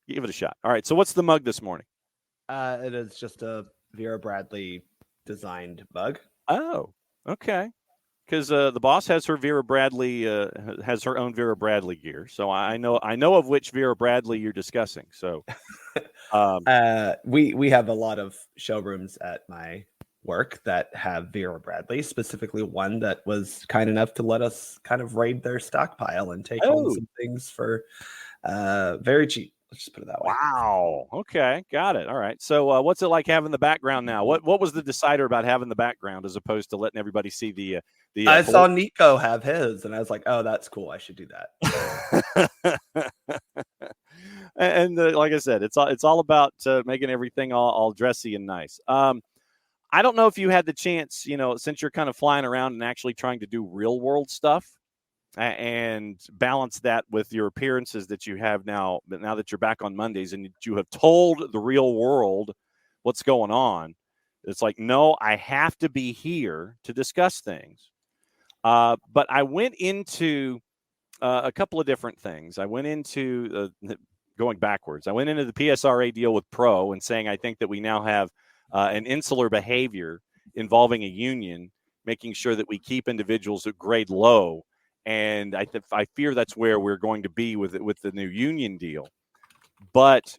Give it a shot. All right. So what's the mug this morning? It is just a Vera Bradley designed mug. Oh, okay. Because the boss has her Vera Bradley has her own Vera Bradley gear, so I know of which Vera Bradley you're discussing. So, we have a lot of showrooms at my work that have Vera Bradley, specifically one that was kind enough to let us kind of raid their stockpile and take home some things for very cheap. Let's just put it that way. Wow. Okay. Got it. All right. So what's it like having the background now? What was the decider about having the background as opposed to letting everybody see the I saw Nico have his, and I was like, oh, that's cool. I should do that. and like I said, it's all about making everything all dressy and nice. I don't know if you had the chance, since you're kind of flying around and actually trying to do real world stuff and balance that with your appearances that you have now that you're back on Mondays and you have told the real world what's going on. It's like, no, I have to be here to discuss things. But I went into a couple of different things. I went into going backwards. I went into the PSRA deal with Pro and saying I think that we now have an insular behavior involving a union, making sure that we keep individuals at grade low. And I fear that's where we're going to be with the new union deal. But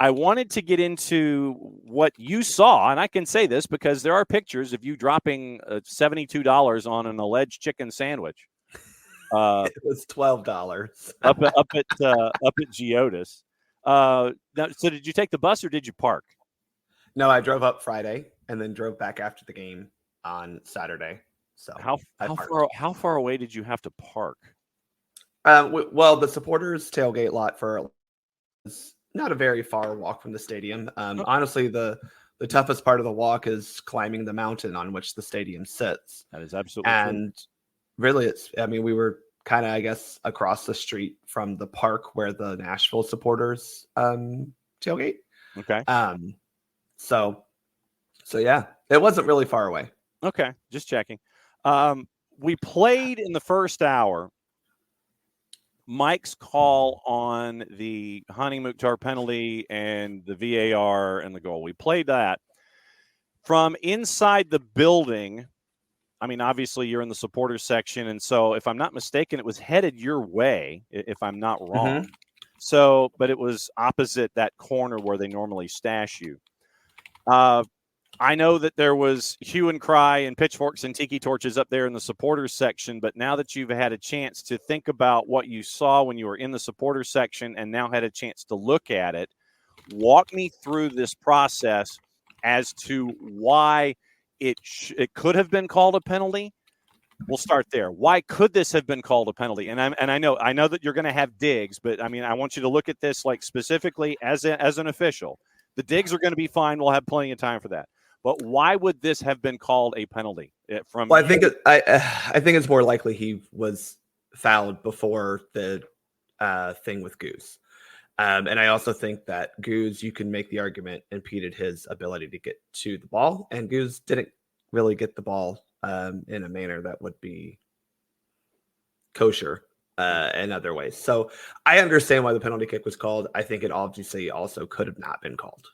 I wanted to get into what you saw, and I can say this because there are pictures of you dropping $72 on an alleged chicken sandwich. It was $12 up at Geodis. So did you take the bus or did you park? No, I drove up Friday and then drove back after the game on Saturday. So how far away did you have to park? Well, the supporters tailgate lot is not a very far walk from the stadium. Honestly, the toughest part of the walk is climbing the mountain on which the stadium sits. That is absolutely true. And really, we were kind of, I guess, across the street from the park where the Nashville supporters tailgate. Okay. So yeah, it wasn't really far away. Okay, just checking. We played in the first hour. Mike's call on the Hani Mukhtar penalty and the VAR and the goal. We played that from inside the building. I mean, obviously you're in the supporters section. And so if I'm not mistaken, it was headed your way, if I'm not wrong. Mm-hmm. So, but it was opposite that corner where they normally stash you. I know that there was hue and cry and pitchforks and tiki torches up there in the supporters section, but now that you've had a chance to think about what you saw when you were in the supporters section and now had a chance to look at it, walk me through this process as to why it could have been called a penalty. We'll start there. Why could this have been called a penalty? And I know that you're going to have digs, but I mean, I want you to look at this like specifically as an official. The digs are going to be fine. We'll have plenty of time for that. But why would this have been called a penalty? I think it's more likely he was fouled before the thing with Goose. And I also think that Goose, you can make the argument, impeded his ability to get to the ball. And Goose didn't really get the ball in a manner that would be kosher in other ways. So I understand why the penalty kick was called. I think it obviously also could have not been called.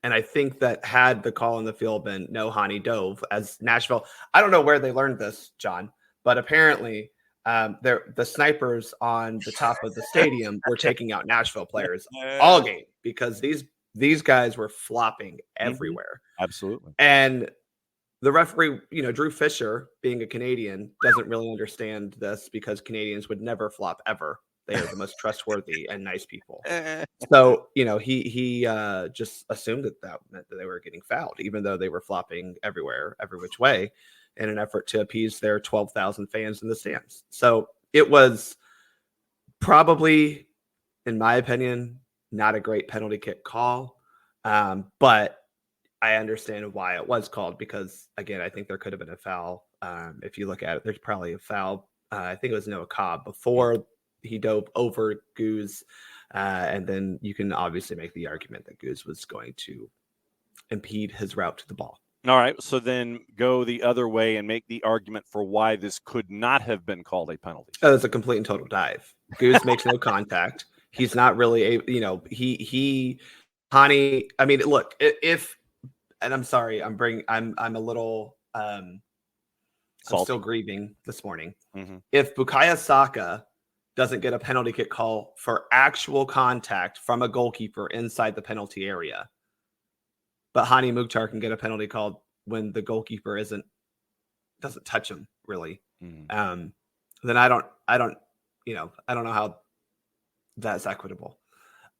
And I think that had the call in the field been no Hani dove as Nashville, I don't know where they learned this, John, but apparently the snipers on the top of the stadium were taking out Nashville players all game because these guys were flopping everywhere. Absolutely. And the referee, Drew Fisher, being a Canadian, doesn't really understand this because Canadians would never flop ever. They are the most trustworthy and nice people. So, he just assumed that meant that they were getting fouled, even though they were flopping everywhere, every which way, in an effort to appease their 12,000 fans in the stands. So it was probably, in my opinion, not a great penalty kick call. But I understand why it was called because, again, I think there could have been a foul. If you look at it, there's probably a foul. I think it was Noah Cobb before he dove over Goose. And then you can obviously make the argument that Goose was going to impede his route to the ball. All right. So then go the other way and make the argument for why this could not have been called a penalty. Oh, it's a complete and total dive. Goose makes no contact. He's not really Hani. I mean, look, and I'm sorry, I'm a little I'm still grieving this morning. Mm-hmm. If Bukayo Saka doesn't get a penalty kick call for actual contact from a goalkeeper inside the penalty area, but Hani Mukhtar can get a penalty called when the goalkeeper doesn't touch him really, then I don't know how that's equitable.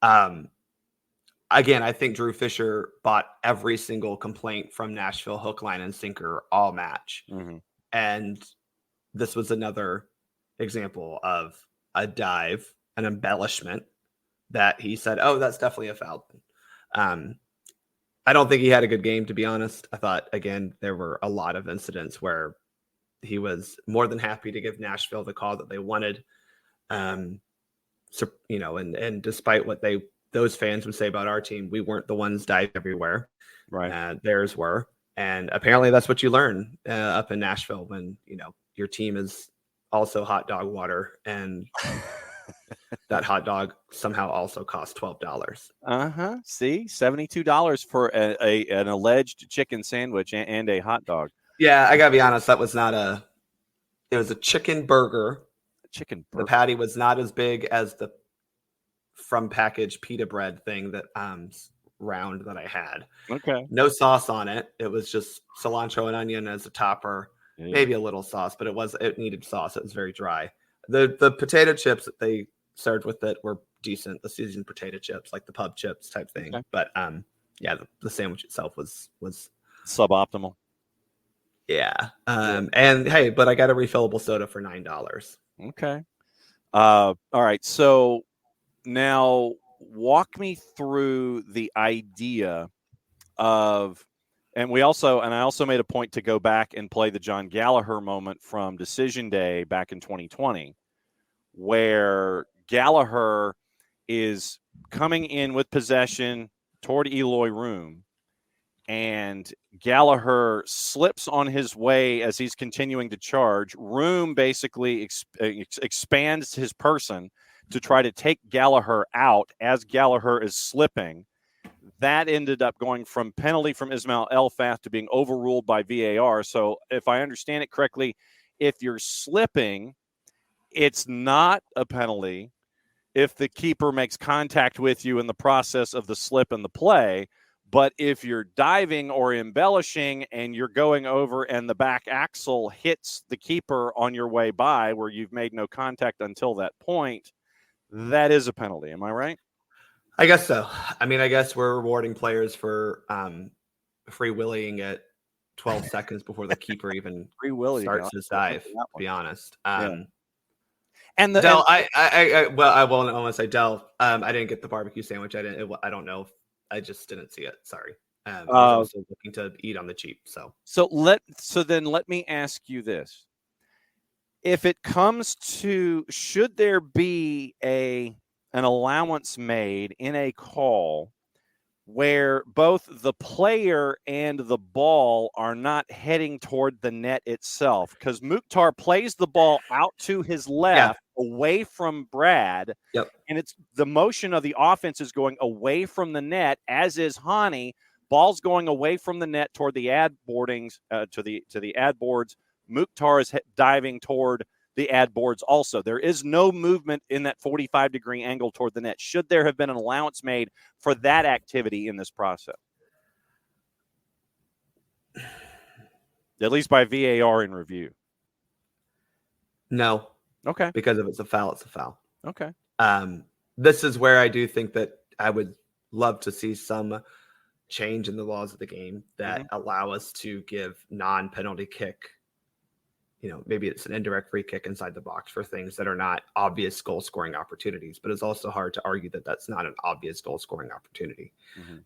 Again, I think Drew Fisher bought every single complaint from Nashville hook, line, and sinker all match. Mm-hmm. And this was another example of a dive, an embellishment that he said, oh, that's definitely a foul. I don't think he had a good game, to be honest. I thought, again, there were a lot of incidents where he was more than happy to give Nashville the call that they wanted. So, and despite what those fans would say about our team, we weren't the ones diving everywhere. Right. Theirs were. And apparently that's what you learn up in Nashville when, your team is also hot dog water and that hot dog somehow also costs $12. See, $72 for an alleged chicken sandwich and a hot dog. Yeah, I gotta be honest. That was it was a chicken burger. The patty was not as big as the from packaged pita bread thing that round that I had. Okay. No sauce on it. It was just cilantro and onion as a topper. Yeah. Maybe a little sauce, but it needed sauce. It was very dry. The potato chips that they served with it were decent. The seasoned potato chips, like the pub chips type thing. Okay. But the sandwich itself was suboptimal. Yeah. And hey, but I got a refillable soda for $9. Okay. All right. So now walk me through the idea of, and I also made a point to go back and play the John Gallagher moment from Decision Day back in 2020, where Gallagher is coming in with possession toward Eloy Room, and Gallagher slips on his way as he's continuing to charge. Room basically expands his person to try to take Gallagher out as Gallagher is slipping. That ended up going from penalty from Ismail Elfath to being overruled by VAR. So if I understand it correctly, if you're slipping, it's not a penalty if the keeper makes contact with you in the process of the slip and the play. But if you're diving or embellishing and you're going over and the back axle hits the keeper on your way by where you've made no contact until that point, that is a penalty. Am I right? I guess so. I mean, I guess we're rewarding players for free willying at 12 seconds before the keeper even starts his dive, to be honest. And Del, I won't want to say Del. I didn't get the barbecue sandwich. I don't know. I just didn't see it. Sorry. I was also looking to eat on the cheap. So then let me ask you this. If it comes to, should there be an allowance made in a call where both the player and the ball are not heading toward the net itself? Because Mukhtar plays the ball out to his left, away from Brad, and it's the motion of the offense is going away from the net, as is Hani. Ball's going away from the net toward the ad boardings, to the ad boards. Mukhtar is diving toward the ad boards also. There is no movement in that 45-degree angle toward the net. Should there have been an allowance made for that activity in this process? At least by VAR in review. No. Okay. Because if it's a foul, it's a foul. Okay. This is where I do think that I would love to see some change in the laws of the game that allow us to give non-penalty kick. Maybe it's an indirect free kick inside the box for things that are not obvious goal scoring opportunities, but it's also hard to argue that that's not an obvious goal scoring opportunity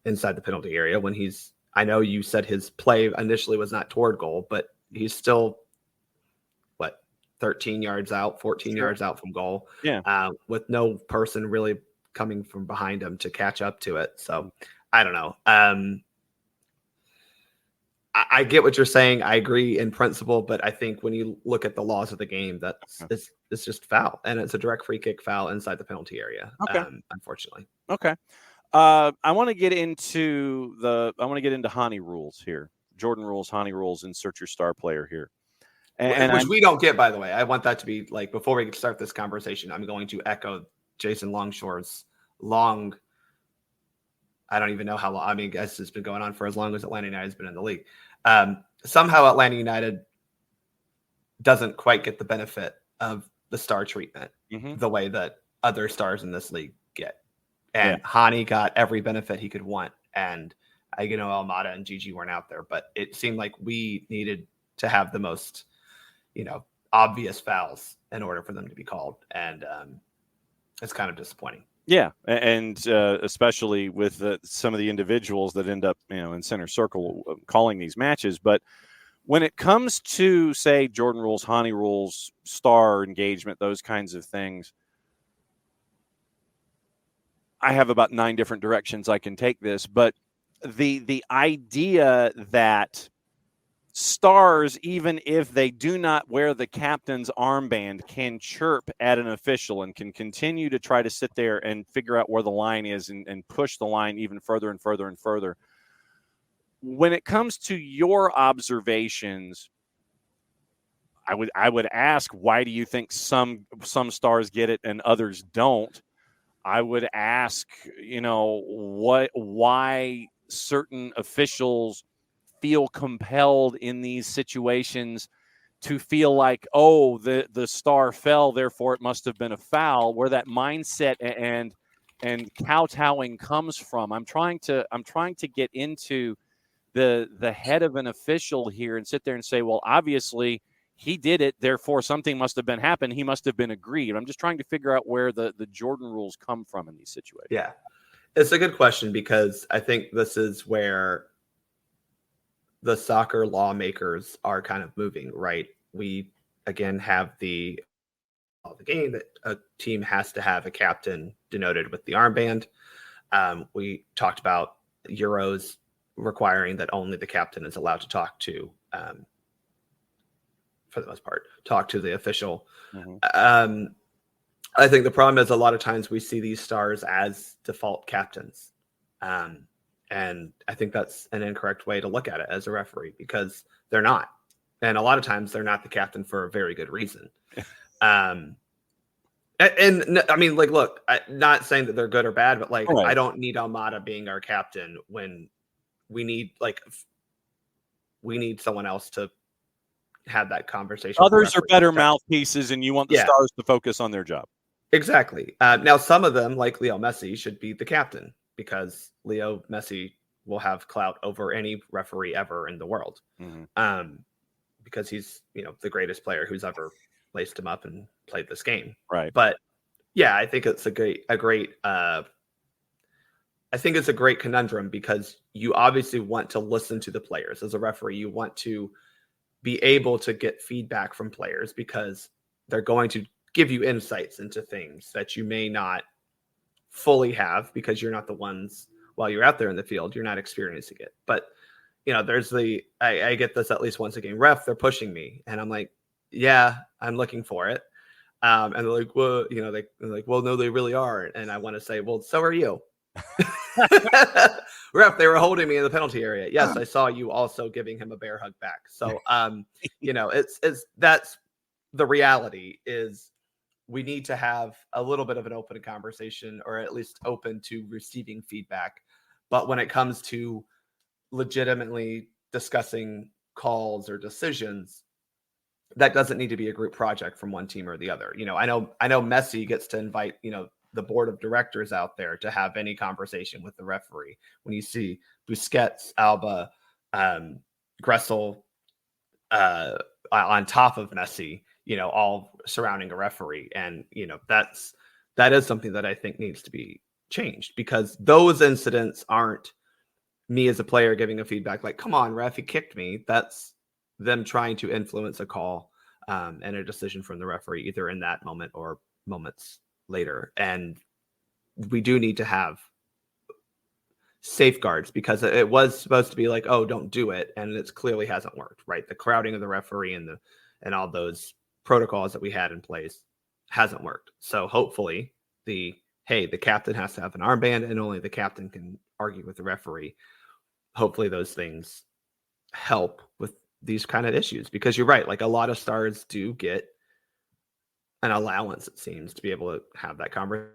inside the penalty area when I know you said his play initially was not toward goal, but he's still 13 yards out, 14 yards out from goal, with no person really coming from behind him to catch up to it. So I don't know. I get what you're saying. I agree in principle, but I think when you look at the laws of the game, it's just foul, and it's a direct free kick foul inside the penalty area. Okay. Unfortunately. Okay. I want to get into Hani rules here. Jordan rules, Hani rules, insert your star player here. Which we don't get, by the way. I want that to be like, before we start this conversation, I'm going to echo Jason Longshore's long. I don't even know how long. I mean, I guess it's been going on for as long as Atlanta United has been in the league. Somehow Atlanta United doesn't quite get the benefit of the star treatment the way that other stars in this league get. And Hani got every benefit he could want. And Almada and Gigi weren't out there, but it seemed like we needed to have the most, obvious fouls in order for them to be called. And it's kind of disappointing. Yeah, and especially with some of the individuals that end up, in center circle calling these matches. But when it comes to, say, Jordan rules, Hani rules, star engagement, those kinds of things, I have about 9 different directions I can take this. But the idea that stars, even if they do not wear the captain's armband, can chirp at an official and can continue to try to sit there and figure out where the line is and push the line even further and further and further. When it comes to your observations, I would ask, why do you think some stars get it and others don't? I would ask, why certain officials feel compelled in these situations to feel like, oh, the star fell, therefore it must have been a foul, where that mindset and kowtowing comes from. I'm trying to get into the head of an official here and sit there and say, well, obviously he did it, therefore something must have been happened. He must have been aggrieved. I'm just trying to figure out where the Jordan rules come from in these situations. Yeah, it's a good question, because I think this is where the soccer lawmakers are kind of moving, right? We, again, have the game that a team has to have a captain denoted with the armband. We talked about Euros requiring that only the captain is allowed to talk to, for the most part, talk to the official. I think the problem is a lot of times we see these stars as default captains. And I think that's an incorrect way to look at it as a referee, because they're not. And a lot of times they're not the captain for a very good reason. And I mean, like, look, not saying that they're good or bad, but like, right. I don't need Almada being our captain when we need someone else to have that conversation. Others are better mouthpieces, and you want the stars to focus on their job. Exactly. Now, some of them, like Leo Messi, should be the captain, because Leo Messi will have clout over any referee ever in the world. Because he's, the greatest player who's ever laced him up and played this game. Right. But yeah, I think it's a great conundrum, because you obviously want to listen to the players as a referee. You want to be able to get feedback from players, because they're going to give you insights into things that you may not fully have, because you're not the ones, while you're out there in the field, you're not experiencing it. But there's I get this at least once a game. Ref, they're pushing me, and I'm like, yeah, I'm looking for it. And they're like, well, they're like, well, no, they really are. And I want to say, well, so are you. Ref, they were holding me in the penalty area. Yes, I saw you also giving him a bear hug back. So, it's that's the reality. Is we need to have a little bit of an open conversation, or at least open to receiving feedback. But when it comes to legitimately discussing calls or decisions, that doesn't need to be a group project from one team or the other. I know Messi gets to invite, the board of directors out there to have any conversation with the referee. When you see Busquets, Alba, Gressel on top of Messi, all surrounding a referee. And, that is something that I think needs to be changed, because those incidents aren't me as a player giving a feedback like, come on, ref, he kicked me. That's them trying to influence a call and a decision from the referee, either in that moment or moments later. And we do need to have safeguards, because it was supposed to be like, oh, don't do it, and it clearly hasn't worked, right? The crowding of the referee and all those protocols that we had in place hasn't worked. So hopefully the captain has to have an armband and only the captain can argue with the referee. Hopefully those things help with these kind of issues, because you're right, like a lot of stars do get an allowance, it seems, to be able to have that conversation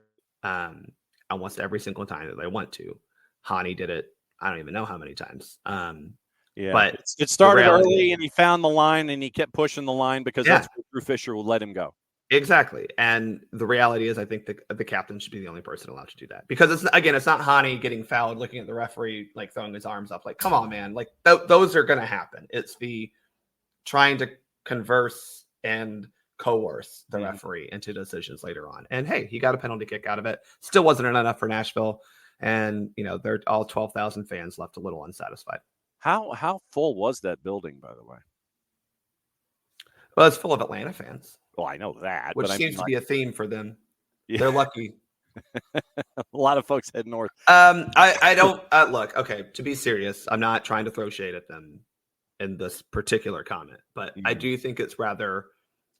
almost every single time that they want to. Hani did it, I don't even know how many times. But it started early, and he found the line, and he kept pushing the line because that's where Drew Fisher would let him go. Exactly. And the reality is, I think the captain should be the only person allowed to do that, because it's not Hani getting fouled, looking at the referee, like throwing his arms up, like, come on, man. Like those are going to happen. It's the trying to converse and coerce the referee into decisions later on. And hey, he got a penalty kick out of it. Still wasn't enough for Nashville. And, they're all 12,000 fans left a little unsatisfied. How full was that building, by the way? Well, it's full of Atlanta fans. Well, I know that. Which seems to be a theme for them. Yeah. They're lucky. A lot of folks head north. I don't look, okay, to be serious, I'm not trying to throw shade at them in this particular comment, but I do think it's rather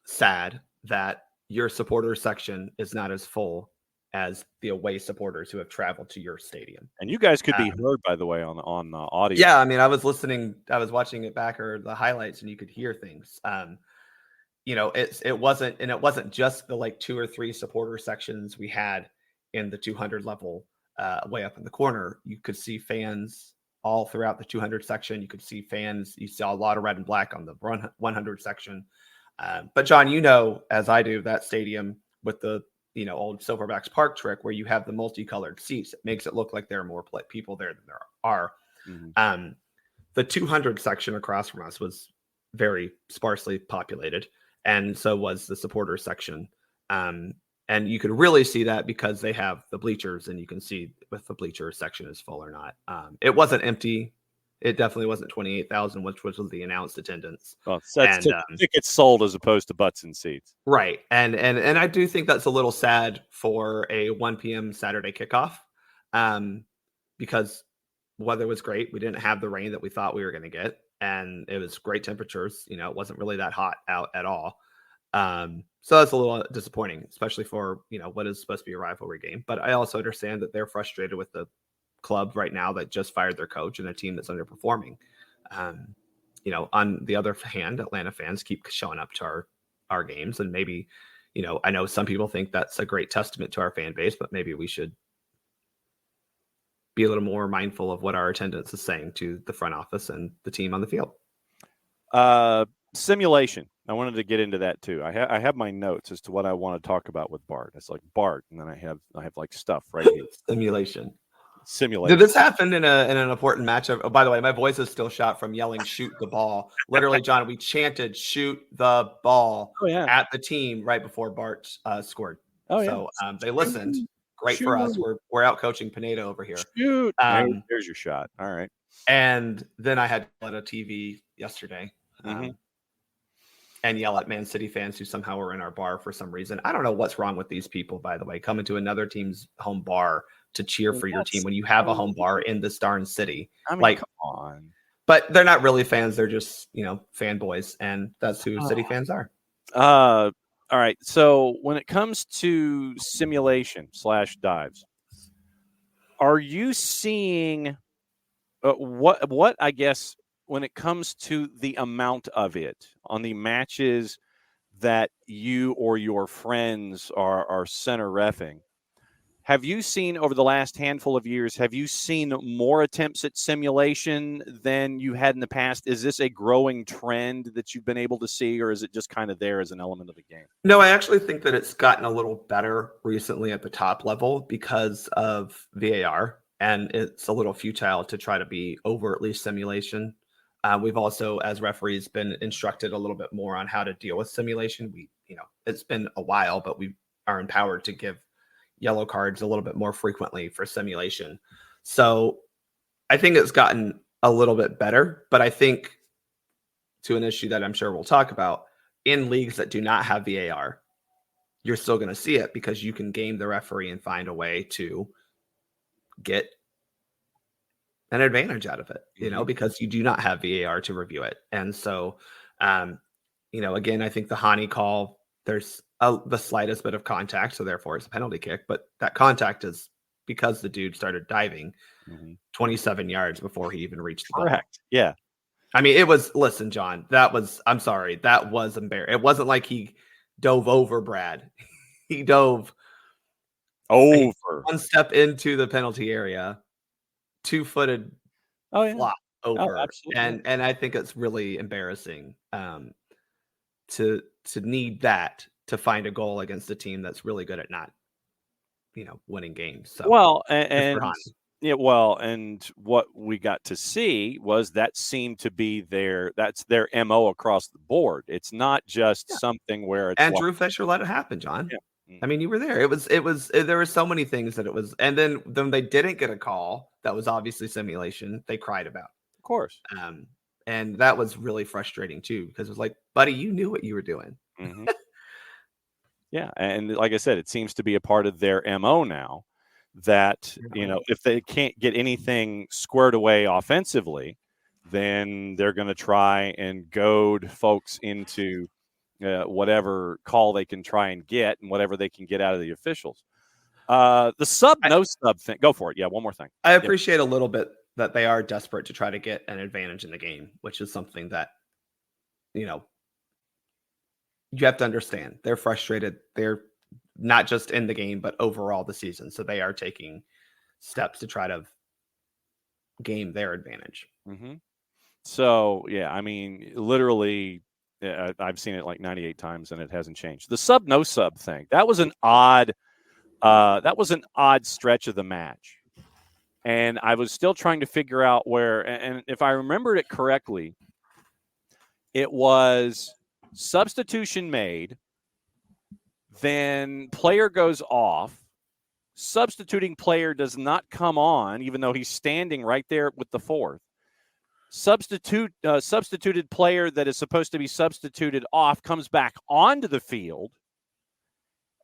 sad that your supporter section is not as full as the away supporters who have traveled to your stadium. And you guys could be heard, by the way, on audio. Yeah, I mean, I was watching it back, or the highlights, and you could hear things. It wasn't just the like 2 or 3 supporter sections we had in the 200 level, way up in the corner. You could see fans all throughout the 200 section. You could see fans. You saw a lot of red and black on the 100 section. But John, as I do, that stadium with the old Silverbacks Park trick, where you have the multicolored seats, it makes it look like there are more people there than there are. The 200 section across from us was very sparsely populated, and so was the supporter section. And you could really see that because they have the bleachers, and you can see if the bleacher section is full or not. It wasn't empty. It definitely wasn't 28,000, which was the announced attendance. Well, that's tickets sold as opposed to butts and seats. Right. And I do think that's a little sad for a 1 p.m. Saturday kickoff, because weather was great. We didn't have the rain that we thought we were going to get, and it was great temperatures. It wasn't really that hot out at all. So that's a little disappointing, especially for, what is supposed to be a rivalry game. But I also understand that they're frustrated with the club right now that just fired their coach and a team that's underperforming. On the other hand, Atlanta fans keep showing up to our games, and maybe, I know some people think that's a great testament to our fan base, but maybe we should be a little more mindful of what our attendance is saying to the front office and the team on the field. Simulation. I wanted to get into that too. I have my notes as to what I want to talk about with Bart. It's like Bart, and then I have like stuff right here. Simulation. Simulation. Did this happen in an important match? Oh, by the way, my voice is still shot from yelling "shoot the ball." Literally, John, we chanted "shoot the ball" at the team right before Bart scored. So they listened. Great for us. We're out coaching Pineda over here. Shoot. There's your shot. All right. And then I had to yell at a TV yesterday and yell at Man City fans who somehow were in our bar for some reason. I don't know what's wrong with these people, by the way, coming to another team's home bar to cheer for your team when you have a home bar in this darn city. I mean, come on. But they're not really fans. They're just, fanboys. And that's who City fans are. All right. So when it comes to simulation / dives, are you seeing what I guess when it comes to the amount of it on the matches that you or your friends are center reffing? Have you seen over the last handful of years, have you seen more attempts at simulation than you had in the past? Is this a growing trend that you've been able to see, or is it just kind of there as an element of the game? No, I actually think that it's gotten a little better recently at the top level because of VAR, and it's a little futile to try to be overtly simulation. We've also, as referees, been instructed a little bit more on how to deal with simulation. It's been a while, but we are empowered to give yellow cards a little bit more frequently for simulation. So I think it's gotten a little bit better, but I think, to an issue that I'm sure we'll talk about, in leagues that do not have VAR, you're still going to see it because you can game the referee and find a way to get an advantage out of it, because you do not have VAR to review it. And so, again, I think the Hani call, there's the slightest bit of contact, so therefore it's a penalty kick. But that contact is because the dude started diving 27 yards before he even reached the ball. Correct. Yeah. I mean, listen, John, I'm sorry. That was embarrassing. It wasn't like he dove over Brad. He dove over one step into the penalty area, 2-footed flop over. Absolutely. And I think it's really embarrassing to need that to find a goal against a team that's really good at not, winning games. So well, and what we got to see was that seemed to be that's their MO across the board. It's not just something where it's Drew Fisher let it happen, John. Yeah. I mean, you were there. There were so many things that it was, and then they didn't get a call that was obviously simulation. They cried about, of course. And that was really frustrating too, because it was like, buddy, you knew what you were doing. Yeah, and like I said, it seems to be a part of their MO now that, if they can't get anything squared away offensively, then they're going to try and goad folks into whatever call they can try and get and whatever they can get out of the officials. The no sub thing. Go for it. Yeah, one more thing. I appreciate a little bit that they are desperate to try to get an advantage in the game, which is something that, you have to understand. They're frustrated. They're not just in the game, but overall the season. So they are taking steps to try to game their advantage. So, yeah, I mean, literally, I've seen it like 98 times and it hasn't changed. The no sub thing, that was an odd stretch of the match. And I was still trying to figure out where, and if I remembered it correctly, it was substitution made, then player goes off, substituting player does not come on, even though he's standing right there with the fourth. Substituted player that is supposed to be substituted off comes back onto the field,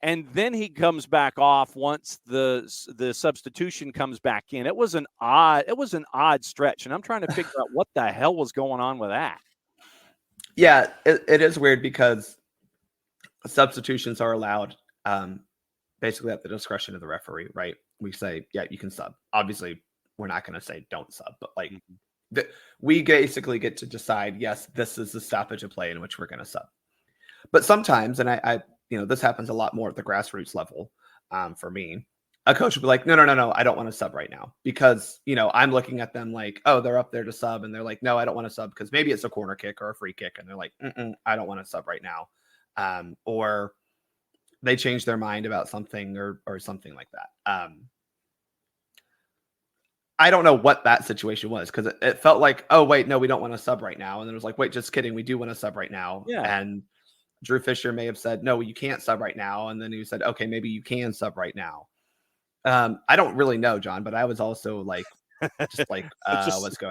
and then he comes back off once the substitution comes back in. It was an odd stretch, and I'm trying to figure out what the hell was going on with that. Yeah, it is weird because substitutions are allowed basically at the discretion of the referee, right? We say, yeah, you can sub. Obviously, we're not going to say don't sub, but we basically get to decide, yes, this is the stoppage of play in which we're going to sub. But sometimes, and I this happens a lot more at the grassroots level for me, a coach will be like, no, I don't want to sub right now, because, I'm looking at them like, oh, they're up there to sub. And they're like, no, I don't want to sub because maybe it's a corner kick or a free kick. And they're like, I don't want to sub right now. Or they change their mind about something or something like that. I don't know what that situation was, because it felt like, oh, wait, no, we don't want to sub right now. And then it was like, wait, just kidding. We do want to sub right now. Yeah. And Drew Fisher may have said, no, you can't sub right now. And then he said, okay, maybe you can sub right now. I don't really know, John, but I was also like, what's going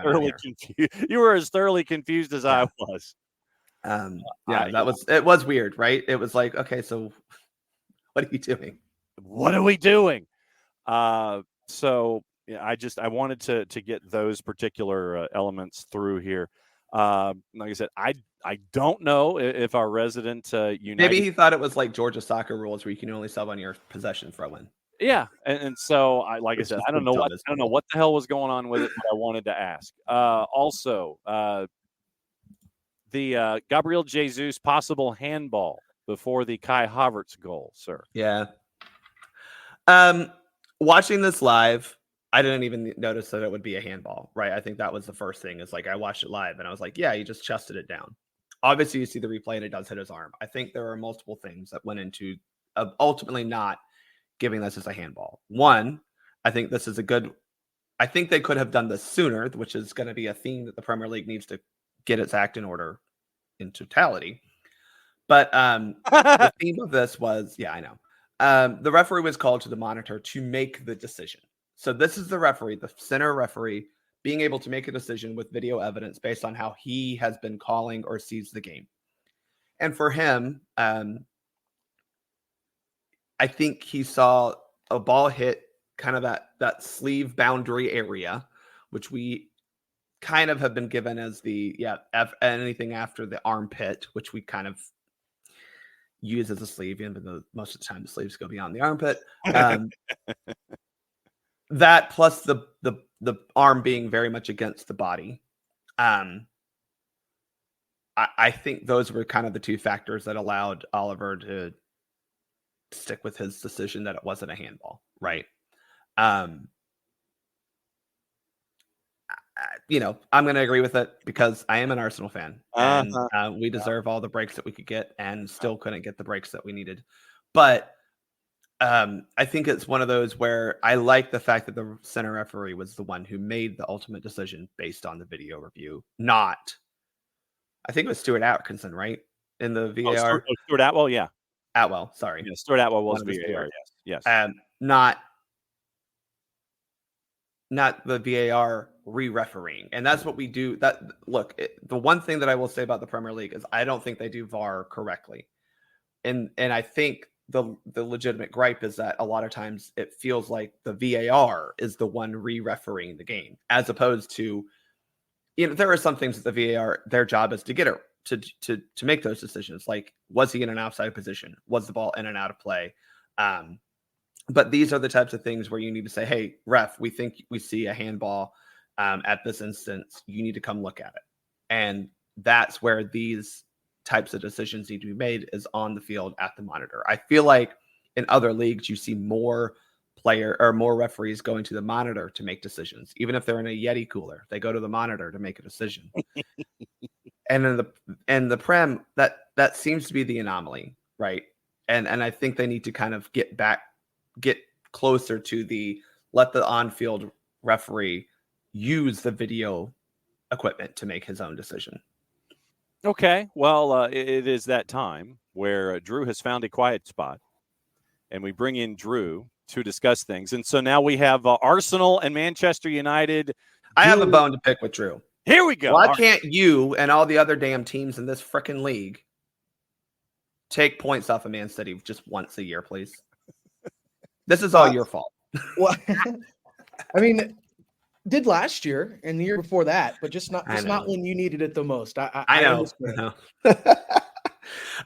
on here? Confused. You were as thoroughly confused as I was. It was weird, right? It was like, okay, so what are you doing? What are we doing? So yeah, I wanted to get those particular elements through here. Like I said, I don't know if our resident United, maybe he thought it was like Georgia soccer rules where you can only sub on your possession throw-in. Yeah, and so I said, I don't know what the hell was going on with it, but I wanted to ask. Also, the Gabriel Jesus possible handball before the Kai Havertz goal, sir. Yeah. Watching this live, I didn't even notice that it would be a handball, right? I think that was the first thing, is like, I watched it live and I was like, yeah, he just chested it down. Obviously, you see the replay and it does hit his arm. I think there are multiple things that went into ultimately not giving this as a handball. One, I think they could have done this sooner, which is going to be a theme that the Premier League needs to get its act in order in totality. But the theme of this was, I know. The referee was called to the monitor to make the decision. So this is the referee, the center referee, being able to make a decision with video evidence based on how he has been calling or sees the game. And for him, I think he saw a ball hit kind of that sleeve boundary area which we kind of have been given as the anything after the armpit, which we kind of use as a sleeve, even though most of the time the sleeves go beyond the armpit. That plus the arm being very much against the body. I think those were kind of the two factors that allowed Oliver to stick with his decision that it wasn't a handball, right? I'm going to agree with it because I am an Arsenal fan, and we deserve all the breaks that we could get, and still couldn't get the breaks that we needed. But I think it's one of those where I like the fact that the center referee was the one who made the ultimate decision based on the video review, not. I think it was Stuart Atkinson, right? In the VAR. Stuart Atwell, yeah. Atwell, sorry. Yeah, Stuart Atwell was VAR, yes. Not the VAR re-refereeing. And that's what we do. The one thing that I will say about the Premier League is I don't think they do VAR correctly. And I think the legitimate gripe is that a lot of times it feels like the VAR is the one re-refereeing the game, as opposed to, there are some things that the VAR, their job is to get it to make those decisions. Like, was he in an offside position? Was the ball in and out of play? But these are the types of things where you need to say, hey, ref, we think we see a handball at this instance. You need to come look at it. And that's where these types of decisions need to be made, is on the field at the monitor. I feel like in other leagues, you see more referees going to the monitor to make decisions. Even if they're in a Yeti cooler, they go to the monitor to make a decision. And in the Prem, that seems to be the anomaly, right? And I think they need to kind of get closer to let the on-field referee use the video equipment to make his own decision. Okay, well, it is that time where Drew has found a quiet spot, and we bring in Drew to discuss things. And so now we have Arsenal and Manchester United. I have a bone to pick with Drew. Here we go. Why can't you and all the other damn teams in this frickin' league take points off of Man City just once a year, please? This is all your fault. Well, I mean, did last year and the year before that, but just not when you needed it the most. I know.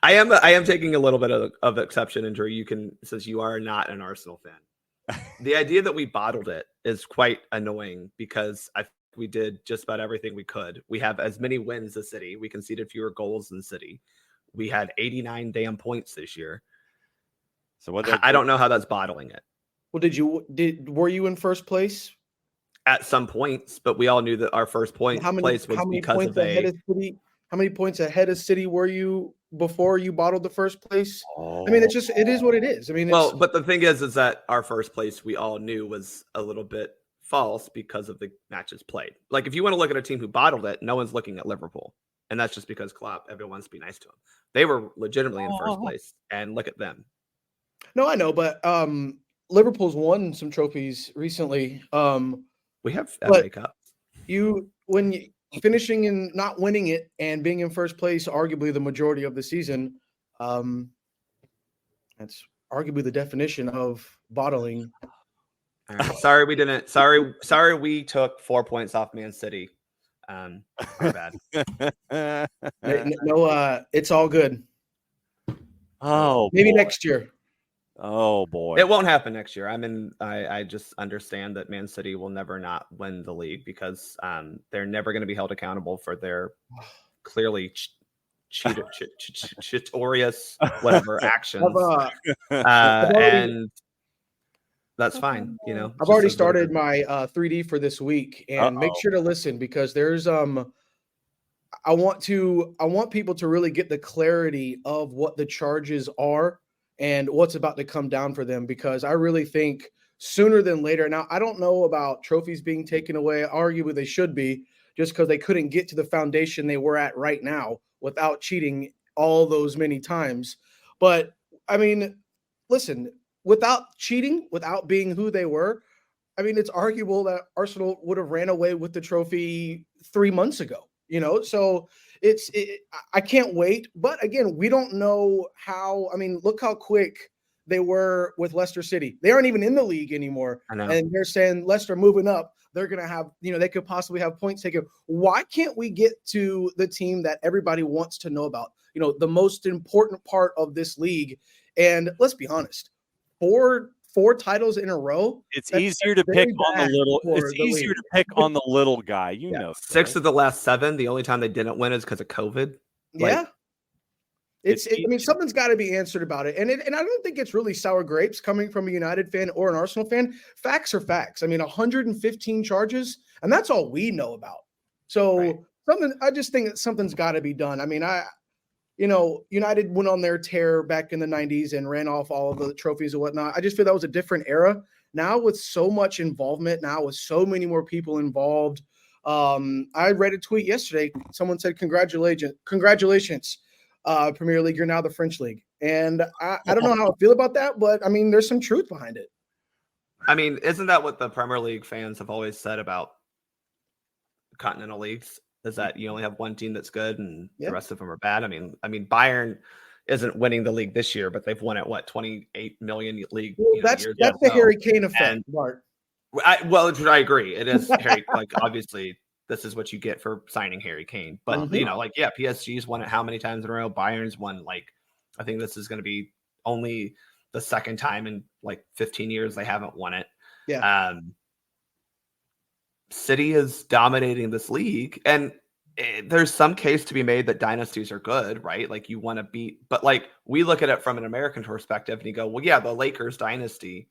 I am taking a little bit of exception, and Drew, you can, since you are not an Arsenal fan. The idea that we bottled it is quite annoying because we did just about everything we could. We have as many wins as City. We conceded fewer goals than City. We had 89 damn points this year. So I don't know how that's bottling it. Well, were you in first place? At some points, but we all knew that our first place was because of City. How many points ahead of City were you before you bottled the first place? I mean, it is what it is. I mean, but the thing is that our first place we all knew was a little bit false because of the matches played. Like, if you want to look at a team who bottled it, no one's looking at Liverpool, and that's just because Klopp, everyone wants to be nice to him. They were legitimately in first place, and look at them. No, I know, but Liverpool's won some trophies recently. We have FA Cups. When finishing and not winning it and being in first place, arguably the majority of the season, that's arguably the definition of bottling. Right. Sorry, we didn't. Sorry, we took 4 points off Man City. Our bad. No, it's all good. Oh, maybe next year. Oh boy, it won't happen next year. I just understand that Man City will never not win the league because they're never going to be held accountable for their clearly cheatorious whatever actions. And that's fine. I've already started my 3D for this week, and make sure to listen because there's I want people to really get the clarity of what the charges are and what's about to come down for them, because I really think sooner than later. Now, I don't know about trophies being taken away. Arguably, they should be, just because they couldn't get to the foundation they were at right now without cheating all those many times. But, I mean, listen, without cheating, without being who they were, I mean, it's arguable that Arsenal would have ran away with the trophy 3 months ago, So I can't wait. But again, we don't know how. I mean, look how quick they were with Leicester City. They aren't even in the league anymore. I know. And they're saying Leicester moving up, they're going to have, they could possibly have points taken. Why can't we get to the team that everybody wants to know about? The most important part of this league. And let's be honest, four titles in a row. It's easier to pick on the little. It's easier to pick on the little guy. Yeah. 6 of the last 7. The only time they didn't win is because of COVID. Yeah. Something's got to be answered about it. And I don't think it's really sour grapes coming from a United fan or an Arsenal fan. Facts are facts. 115 charges, and that's all we know about. So I just think that something's got to be done. United went on their tear back in the 90s and ran off all of the trophies and whatnot. I just feel that was a different era. Now with so much involvement, now with so many more people involved. I read a tweet yesterday. Someone said, congratulations. Premier League, you're now the French League. And I don't know how I feel about that, but there's some truth behind it. Isn't that what the Premier League fans have always said about continental leagues? Is that you only have one team that's good and the rest of them are bad? Bayern isn't winning the league this year, but they've won at 28 million league. That's the Harry Kane effect, Bart. I agree. It is Harry. Obviously, this is what you get for signing Harry Kane. But PSG's won it how many times in a row? Bayern's won I think this is going to be only the second time in 15 years they haven't won it. Yeah. City is dominating this league, and there's some case to be made that dynasties are good, right? You want to beat, but we look at it from an American perspective and you go, well, yeah, the Lakers dynasty,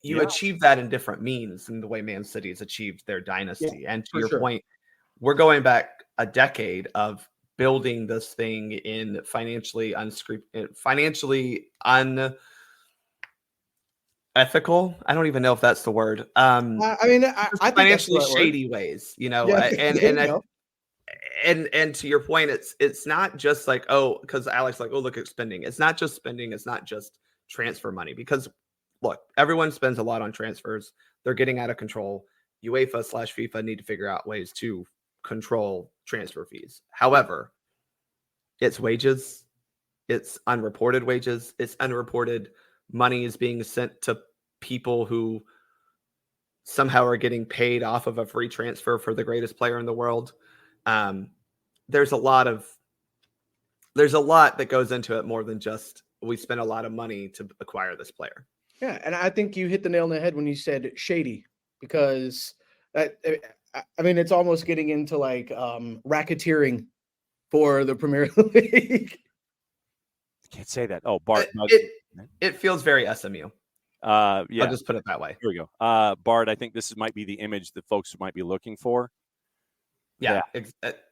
you achieve that in different means than the way Man City has achieved their dynasty. Yeah, and to your point, we're going back a decade of building this thing in financially unethical. I don't even know if that's the word. I think financially shady ways, and to your point, it's not just because Alex look at spending. It's not just spending. It's not just transfer money, because look, everyone spends a lot on transfers. They're getting out of control. UEFA/FIFA need to figure out ways to control transfer fees. However, it's wages, it's unreported wages, it's unreported money is being sent to people who somehow are getting paid off of a free transfer for the greatest player in the world. There's a lot that goes into it, more than just we spent a lot of money to acquire this player. Yeah, and I think you hit the nail on the head when you said shady, because it's almost getting into racketeering for the Premier League. Can't say that. Oh, Bart. It feels very SMU. I'll just put it that way. Here we go. Bart, I think this might be the image that folks might be looking for. Yeah.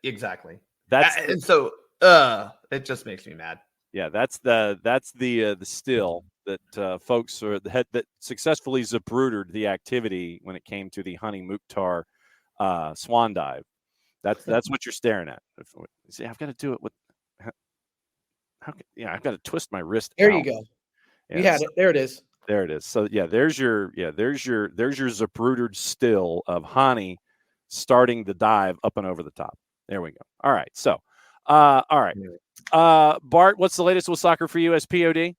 Exactly. So it just makes me mad. Yeah, that's the still that folks that successfully zabrooted the activity when it came to the Honey Mukhtar swan dive. That's what you're staring at. See, I've got to do it with. I've got to twist my wrist. There you go. Yeah, we had it. There it is. There it is. So there's your zaprudered still of Hani starting the dive up and over the top. There we go. All right. So, all right. Bart, what's the latest with SoccerForUSPod?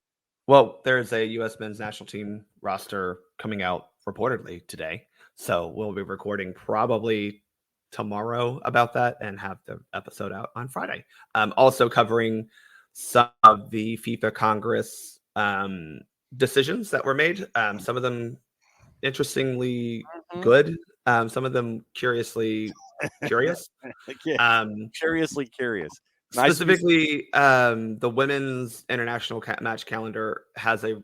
Well, there's a U.S. men's national team roster coming out reportedly today. So we'll be recording probably tomorrow about that and have the episode out on Friday. Also covering some of the FIFA Congress decisions that were made. Some of them interestingly good. Some of them curiously curious. Curiously curious. Specifically, the women's international match calendar had an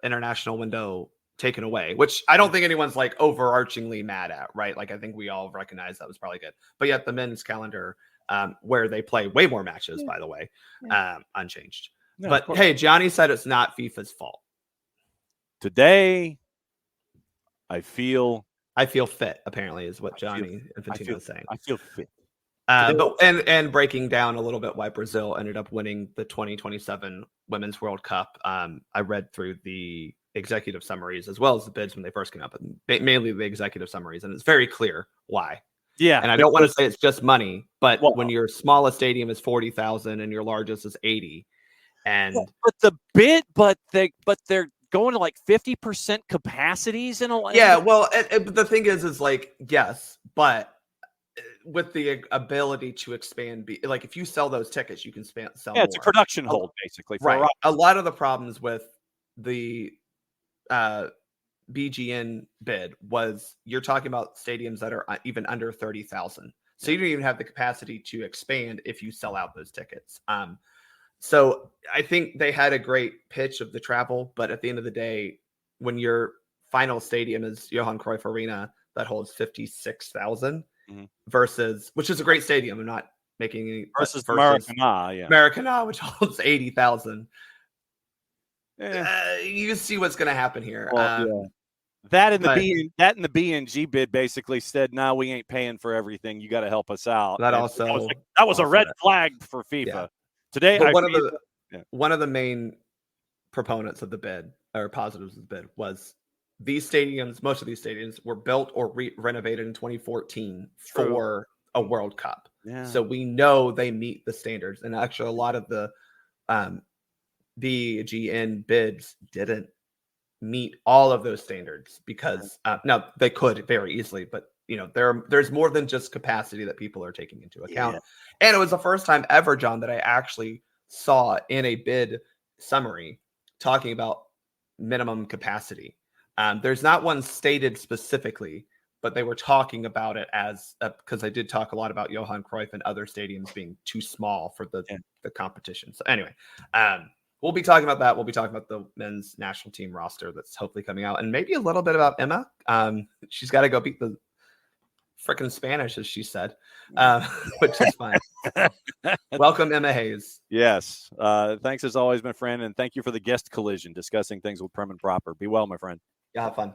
international window taken away, which I don't think anyone's overarchingly mad at, right? I think we all recognize that was probably good. But yet the men's calendar, where they play way more matches, by the way, unchanged. No, but hey, Johnny said it's not FIFA's fault. Today, I feel fit, apparently, is what Johnny Infantino is saying. I feel fit. And breaking down a little bit why Brazil ended up winning the 2027 Women's World Cup. I read through the executive summaries as well as the bids when they first came up, mainly the executive summaries, and it's very clear why. Yeah, and I don't want to say it's just money, but when your smallest stadium is 40,000 and your largest is 80, And but they're going to like 50% capacities in a yeah. Well, the thing is like, yes, but with the ability to expand, like if you sell those tickets, you can sell more. It's a production hold basically. Right. A lot of the problems with the BGN bid was you're talking about stadiums that are even under 30,000. So you don't even have the capacity to expand if you sell out those tickets. So I think they had a great pitch of the travel, but at the end of the day, when your final stadium is Johan Cruyff Arena that holds 56,000 versus, which is a great stadium. I'm not making any versus Maracana, which holds 80,000. Yeah. You see what's going to happen here. That and the BNG bid basically said, "No, we ain't paying for everything. You got to help us out." That was a red flag for FIFA. Yeah. Today, one of the main proponents of the bid or positives of the bid was these stadiums. Most of these stadiums were built or renovated in 2014 for a World Cup. Yeah. So we know they meet the standards. And actually, a lot of the BGN bids didn't meet all of those standards because now they could very easily, but there's more than just capacity that people are taking into account. And it was the first time ever, John, that I actually saw in a bid summary talking about minimum capacity. There's not one stated specifically, but they were talking about it as because I did talk a lot about Johan Cruyff and other stadiums being too small for the competition. So anyway, we'll be talking about that. We'll be talking about the men's national team roster that's hopefully coming out, and maybe a little bit about Emma. She's got to go beat the freaking Spanish, as she said, which is fine. Welcome, Emma Hayes. Yes. Thanks as always, my friend, and thank you for the guest collision discussing things with Prem and Proper. Be well, my friend. Yeah, have fun.